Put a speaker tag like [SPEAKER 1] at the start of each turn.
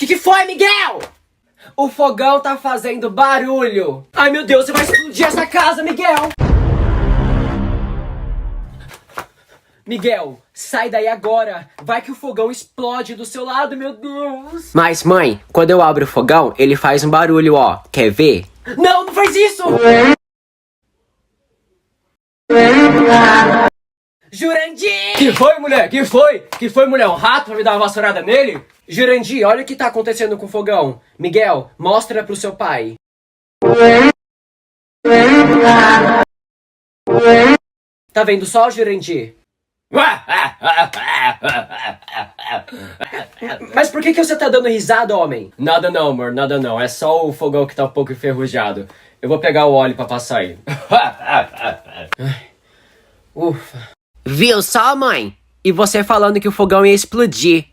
[SPEAKER 1] Que foi, Miguel? O fogão tá fazendo barulho. Ai, meu Deus, você vai explodir essa casa, Miguel. Miguel, sai daí agora. Vai que o fogão explode do seu lado, meu Deus. Mas, mãe, quando eu abro o fogão, ele faz um barulho, ó. Quer ver? Não, não faz isso! Jurandir! Que foi, mulher? Que foi? Que foi, mulher? Um rato pra me dar uma vassourada nele? Jurandir, olha o que tá acontecendo com o fogão. Miguel, mostra pro seu pai. Tá vendo só, Jurandir? Mas por que você tá dando risada, homem? Nada não, amor, nada não. É só o fogão que tá um pouco enferrujado. Eu vou pegar o óleo pra passar aí. Ufa. Viu só, mãe? E você falando que o fogão ia explodir.